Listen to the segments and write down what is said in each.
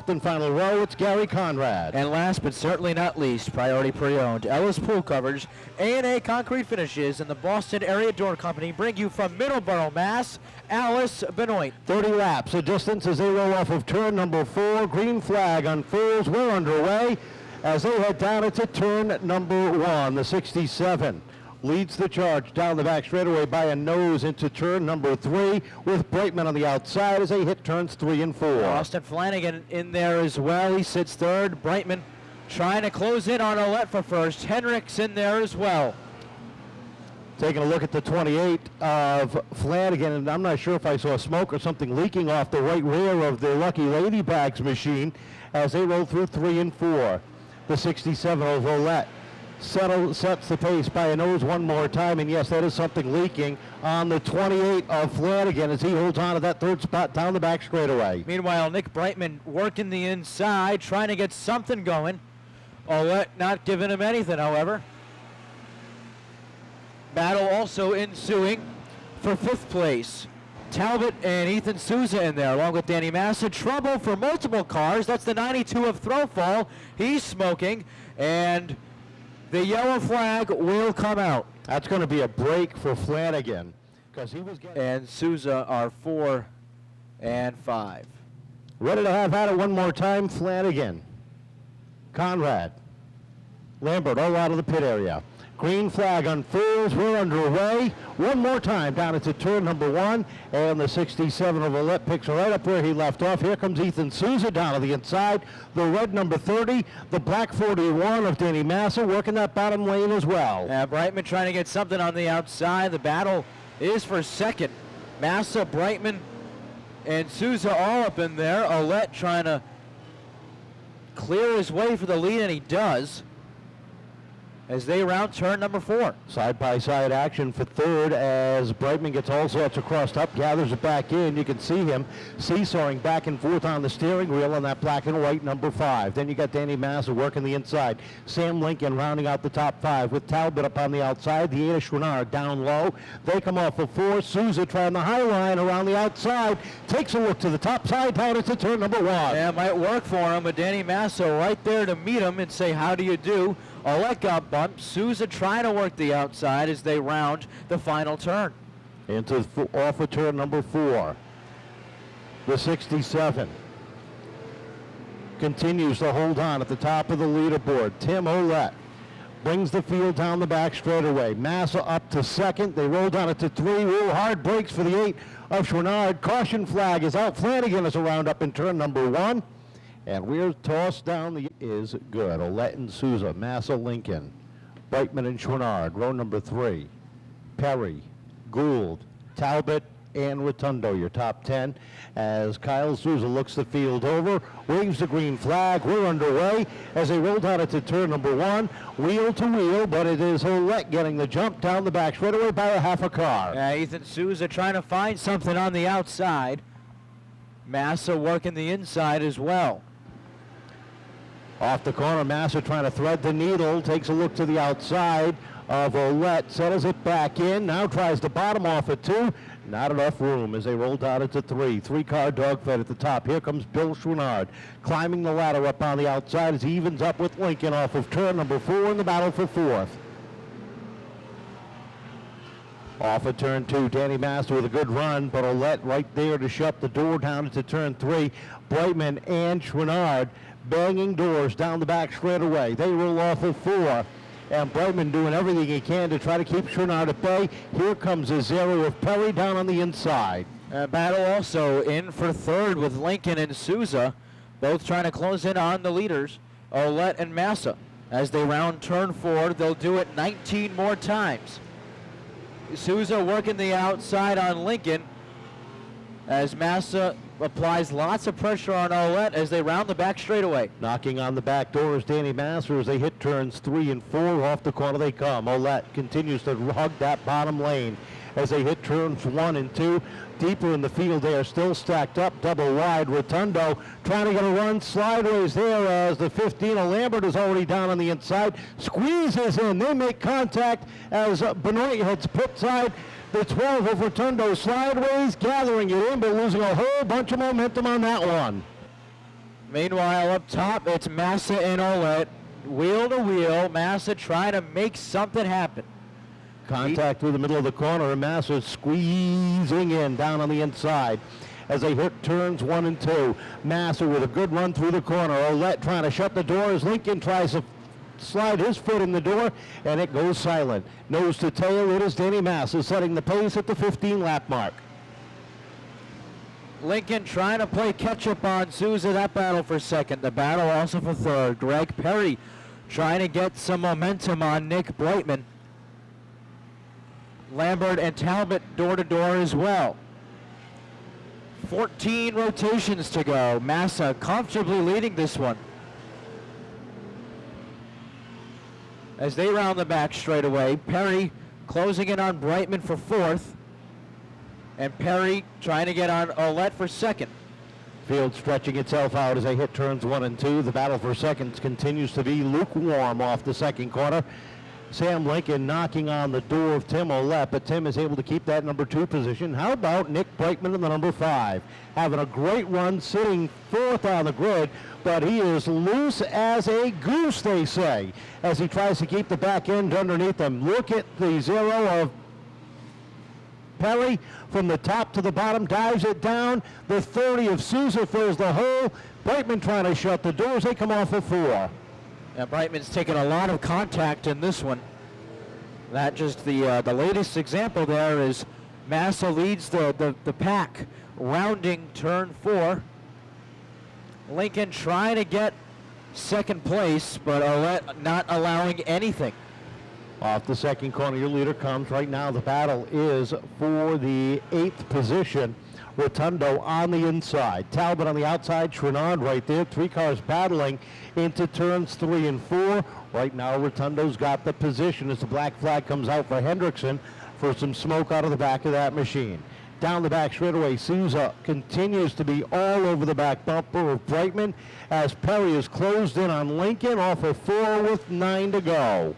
And final row, it's Gary Conrad. And last but certainly not least, priority pre-owned, Ellis Pool Coverage, A&A Concrete Finishes, and the Boston Area Door Company bring you from Middleborough, Mass, Alice Benoit. 30 laps. The distance as they roll off of turn number 4. Green flag unfurls. We're underway as they head down into turn number 1. The 67 leads the charge down the back straightaway by a nose into turn number 3 with Brightman on the outside as they hit turns 3 and 4. Austin Flanagan in there as well. He sits third. Brightman trying to close in on Olette for first. Henrik's in there as well. Taking a look at the 28 of Flanagan, and I'm not sure if I saw smoke or something leaking off the right rear of the Lucky Ladybags machine as they roll through 3 and 4. The 67 of Olette sets the pace by a nose one more time, and yes, that is something leaking on the 28 of Flanagan as he holds on to that third spot down the back straightaway. Meanwhile, Nick Brightman working the inside, trying to get something going. Olette not giving him anything, however. Battle also ensuing for 5th place. Talbot and Ethan Souza in there, along with Danny Massa. Trouble for multiple cars. That's the 92 of Throwfall. He's smoking, and the yellow flag will come out. That's going to be a break for Flanagan because he was getting... And Souza are 4 and 5. Ready to have at it one more time, Flanagan. Conrad. Lambert all out of the pit area. Green flag unfurls. We're underway. One more time down into turn number 1. And the 67 of Olette picks right up where he left off. Here comes Ethan Souza down to the inside. The red number 30. The black 41 of Danny Massa working that bottom lane as well. Brightman trying to get something on the outside. The battle is for second. Massa, Brightman, and Souza all up in there. Olette trying to clear his way for the lead, and he does, as they round turn number 4. Side-by-side action for third as Brightman gets all sorts of crossed up, gathers it back in. You can see him seesawing back and forth on the steering wheel on that black and white number 5. Then you got Danny Massa working the inside. Sam Lincoln rounding out the top 5 with Talbot up on the outside. The 8 of Chouinard down low. They come off of 4. Souza trying the high line around the outside. Takes a look to the top side down into turn number 1. Yeah, it might work for him, but Danny Massa right there to meet him and say, how do you do? Olette got bumped. Souza trying to work the outside as they round the final turn. Off of turn number 4. The 67 continues to hold on at the top of the leaderboard. Tim Olette brings the field down the back straightaway. Massa up to second. They roll down it to 3. Real hard brakes for the 8 of Chouinard. Caution flag is out. Flanagan is around up in turn number 1. And we're tossed down. The is good. Olette and Souza, Massa, Lincoln, Brightman and Chouinard, row number 3. Perry, Gould, Talbot, and Rotundo, your top 10. As Kyle Souza looks the field over, waves the green flag. We're underway as they roll down into turn number 1, wheel to wheel, but it is Olette getting the jump down the back straightaway by a half a car. Ethan Souza trying to find something on the outside. Massa working the inside as well. Off the corner, Massa trying to thread the needle, takes a look to the outside of Olette, settles it back in, now tries the bottom off at 2. Not enough room as they roll down into 3. 3-car dogfight at the top. Here comes Bill Chouinard climbing the ladder up on the outside as he evens up with Lincoln off of turn number 4 in the battle for 4th. Off of turn 2, Danny Massa with a good run, but Olette right there to shut the door down into turn 3. Brightman and Chouinard banging doors down the back straightaway. They roll off of 4. And Brightman doing everything he can to try to keep Chouinard at bay. Here comes a 0 of Perry down on the inside. Battle also in for third with Lincoln and Souza, both trying to close in on the leaders, Olette and Massa. As they round turn 4, they'll do it 19 more times. Souza working the outside on Lincoln as Massa applies lots of pressure on Olette as they round the back straightaway. Knocking on the back door is Danny Massa as they hit turns 3 and 4. Off the corner they come. Olette continues to hug that bottom lane as they hit turns 1 and 2. Deeper in the field, they are still stacked up, double wide. Rotundo trying to get a run sideways there as the 15 of Lambert is already down on the inside. Squeezes in. They make contact as Benoit heads pit side. The 12 of Rotundo sideways, gathering it in, but losing a whole bunch of momentum on that one. Meanwhile, up top, it's Massa and Olet. Wheel to wheel, Massa trying to make something happen. Contact through the middle of the corner, and Massa squeezing in down on the inside as they hit turns 1 and 2. Massa with a good run through the corner. Olet trying to shut the door as Lincoln tries to slide his foot in the door, and it goes silent. Nose to tail, it is Danny Massa setting the pace at the 15-lap mark. Lincoln trying to play catch-up on Souza. That battle for second. The battle also for third. Greg Perry trying to get some momentum on Nick Brightman. Lambert and Talbot door-to-door as well. 14 rotations to go. Massa comfortably leading this one. As they round the back straightaway, Perry closing in on Brightman for fourth. And Perry trying to get on Olet for second. Field stretching itself out as they hit turns 1 and 2. The battle for seconds continues to be lukewarm off the second corner. Sam Lincoln knocking on the door of Tim Olet, but Tim is able to keep that number 2 position. How about Nick Brightman in the number 5? Having a great run, sitting fourth on the grid, but he is loose as a goose, they say, as he tries to keep the back end underneath him. Look at the zero of Perry from the top to the bottom, dives it down. The 30 of Souza fills the hole. Brightman trying to shut the doors. They come off at 4. And Brightman's taken a lot of contact in this one. That just the latest example there is Massa leads the pack, rounding turn 4. Lincoln trying to get second place, but Olet not allowing anything. Off the second corner, your leader comes right now. The battle is for the 8th position. Rotundo on the inside. Talbot on the outside. Chouinard right there. 3 cars battling into turns 3 and 4. Right now, Rotundo's got the position as the black flag comes out for Hendrickson for some smoke out of the back of that machine. Down the back straightaway, Souza continues to be all over the back bumper of Brightman as Perry is closed in on Lincoln off of 4 with 9 to go.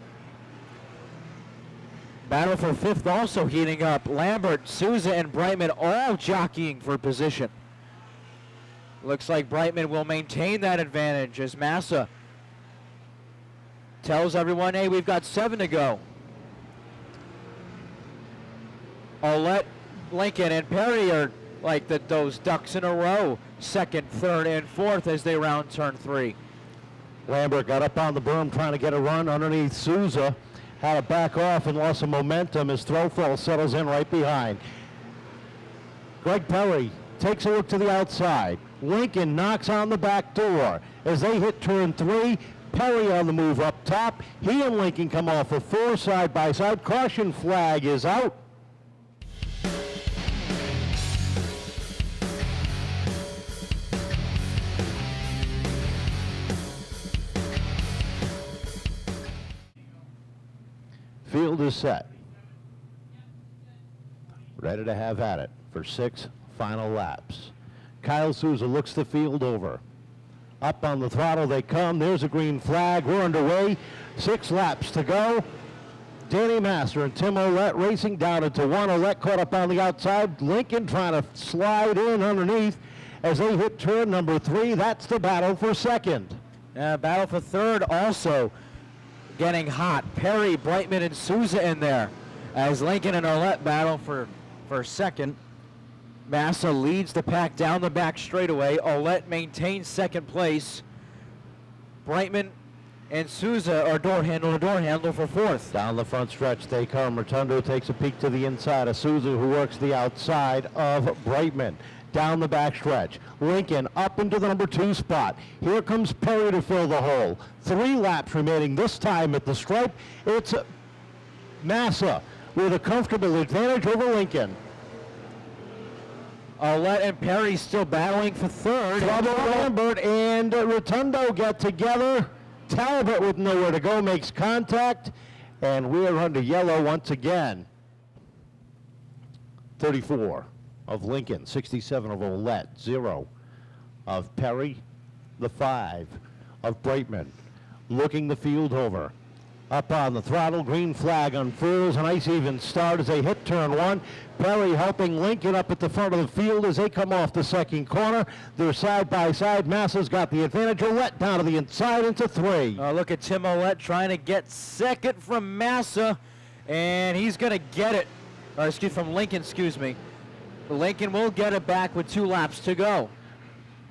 Battle for 5th also heating up. Lambert, Souza, and Brightman all jockeying for position. Looks like Brightman will maintain that advantage as Massa tells everyone, hey, we've got 7 to go. Olet, Lincoln, and Perry are like those ducks in a row. 2nd, 3rd, and 4th as they round turn 3. Lambert got up on the berm trying to get a run underneath Souza. Had to back off and lost some momentum as Throfell settles in right behind. Greg Perry takes a look to the outside. Lincoln knocks on the back door. As they hit turn 3, Perry on the move up top. He and Lincoln come off of 4 side by side. Caution flag is out. Field is set. Ready to have at it for 6 final laps. Kyle Souza looks the field over. Up on the throttle they come. There's a green flag. We're underway. 6 laps to go. Danny Massa and Tim Olet racing down into 1. Olet caught up on the outside. Lincoln trying to slide in underneath as they hit turn number 3. That's the battle for 2nd. Battle for 3rd also getting hot. Perry, Brightman, and Souza in there as Lincoln and Olet battle for 2nd. Massa leads the pack down the back straightaway. Olet maintains 2nd place. Brightman and Souza are door handle to door handle for 4th. Down the front stretch they come. Rotundo takes a peek to the inside of Souza, who works the outside of Brightman. Down the back stretch. Lincoln up into the number 2 spot. Here comes Perry to fill the hole. 3 laps remaining this time at the stripe. It's Massa with a comfortable advantage over Lincoln. Olet and Perry still battling for 3rd. Trouble Lambert and Rotundo get together. Talbot with nowhere to go makes contact, and we're under yellow once again. 34 of Lincoln, 67 of Olet, 0 of Perry, the 5 of Brightman. Looking the field over. Up on the throttle, green flag unfurls, a nice even start as they hit turn one. Perry helping Lincoln up at the front of the field as they come off the second corner. They're side by side. Massa's got the advantage. Ouellette down to the inside into 3. Look at Tim Ouellette trying to get second from Massa, and he's going to get it. From Lincoln, excuse me. Lincoln will get it back with 2 laps to go.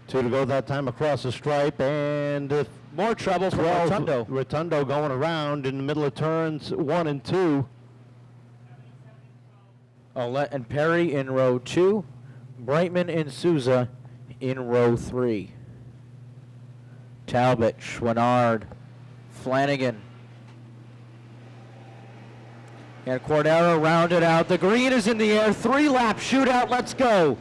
2 to go that time across the stripe, and more trouble for Rotundo. Rotundo going around in the middle of turns 1 and 2. Ouellette and Perry in row 2. Brightman and Souza in row 3. Talbot, Chouinard, Flanagan. And Cordero rounded out. The green is in the air. 3-lap shootout. Let's go.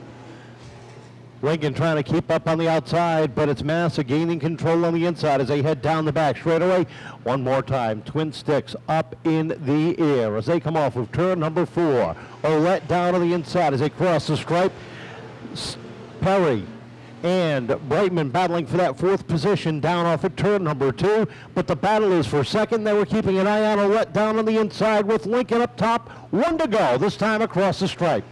Lincoln trying to keep up on the outside, but it's Massa gaining control on the inside as they head down the back straightaway. One more time, twin sticks up in the air as they come off of turn number 4. Ouellette down to the inside as they cross the stripe. Perry and Brightman battling for that 4th position down off of turn number 2, but the battle is for second. They were keeping an eye on Ouellette down on the inside with Lincoln up top. 1 to go, this time across the stripe.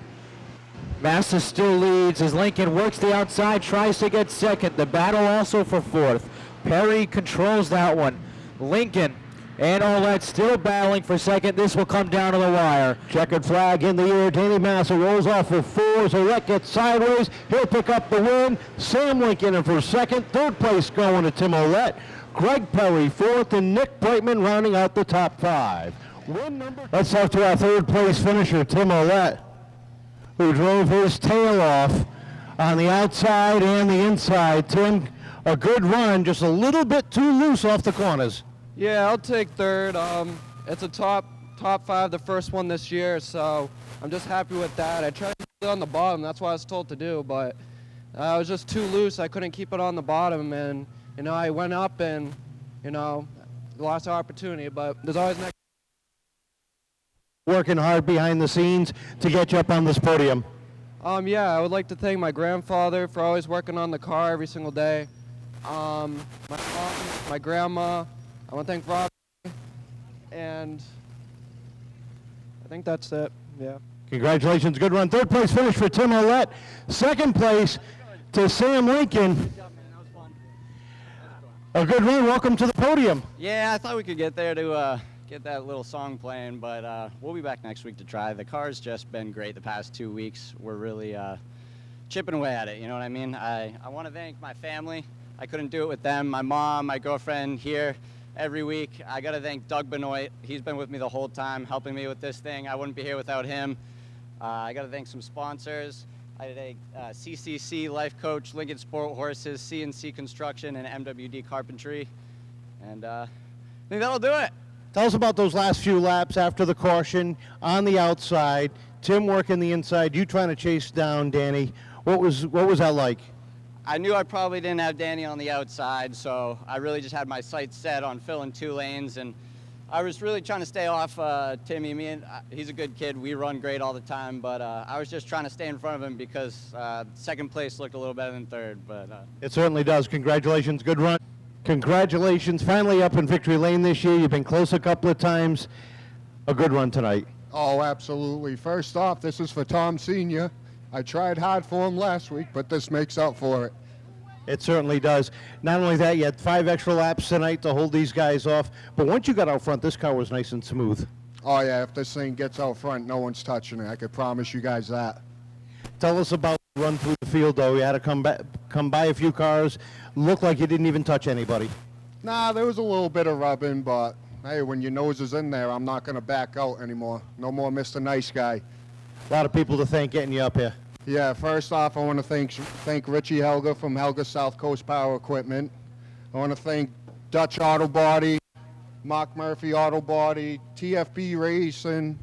Massa still leads as Lincoln works the outside, tries to get second. The battle also for 4th. Perry controls that one. Lincoln and Ouellette still battling for second. This will come down to the wire. Checkered flag in the air. Danny Massa rolls off for 4. Ouellette gets sideways. He'll pick up the win. Sam Lincoln in for second. 3rd place going to Tim Ouellette. Greg Perry 4th, and Nick Brightman rounding out the top 5. Let's talk to our 3rd place finisher, Tim Ouellette, who drove his tail off on the outside and the inside. Tim, a good run, just a little bit too loose off the corners. Yeah, I'll take 3rd. It's a top 5, the first one this year, so I'm just happy with that. I tried to keep it on the bottom, that's what I was told to do, but I was just too loose. I couldn't keep it on the bottom, and I went up and lost the opportunity, but there's always next. Working hard behind the scenes to get you up on this podium. Yeah, I would like to thank my grandfather for always working on the car every single day. My mom, my grandma. I want to thank Rob, and I think that's it. Yeah. Congratulations, good run. 3rd place finish for Tim Ouellette. 2nd place to Sam Lincoln. A good run. Welcome to the podium. Yeah, I thought we could get there to get that little song playing, but we'll be back next week to try. The car's just been great the past 2 weeks. We're really chipping away at it, you know what I mean? I want to thank my family. I couldn't do it with them. My mom, my girlfriend here every week. I got to thank Doug Benoit. He's been with me the whole time, helping me with this thing. I wouldn't be here without him. I got to thank some sponsors. I thank CCC, Life Coach, Lincoln Sport Horses, CNC Construction, and MWD Carpentry. And I think that'll do it. Tell us about those last few laps after the caution on the outside. Tim working the inside, you trying to chase down Danny. What was that like? I knew I probably didn't have Danny on the outside, so I really just had my sights set on filling 2 lanes, and I was really trying to stay off Timmy. He's a good kid. We run great all the time, but I was just trying to stay in front of him because 2nd place looked a little better than 3rd. But it certainly does. Congratulations, good run. Congratulations, finally up in victory lane this year. You've been close a couple of times. A good run tonight. Oh, absolutely. First off, this is for Tom Sr. I tried hard for him last week, but this makes up for it. It certainly does. Not only that, you had 5 extra laps tonight to hold these guys off, but once you got out front, this car was nice and smooth. Oh, yeah, if this thing gets out front, no one's touching it. I could promise you guys that. Tell us about the run through the field, though. You had to come by a few cars. Looked like you didn't even touch anybody. Nah, there was a little bit of rubbing, but, hey, when your nose is in there, I'm not going to back out anymore. No more Mr. Nice Guy. A lot of people to thank getting you up here. Yeah, first off, I want to thank Richie Helga from Helga South Coast Power Equipment. I want to thank Dutch Auto Body, Mark Murphy Auto Body, TFB Racing,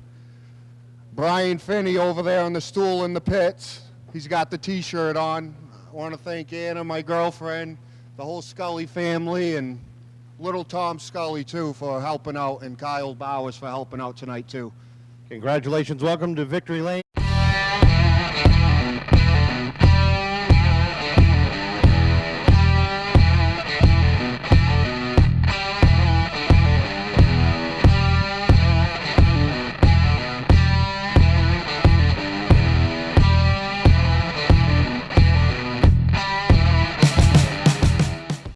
Brian Finney over there on the stool in the pits. He's got the T-shirt on. I want to thank Anna, my girlfriend, the whole Scully family, and little Tom Scully, too, for helping out, and Kyle Bowers for helping out tonight, too. Congratulations. Welcome to Victory Lane.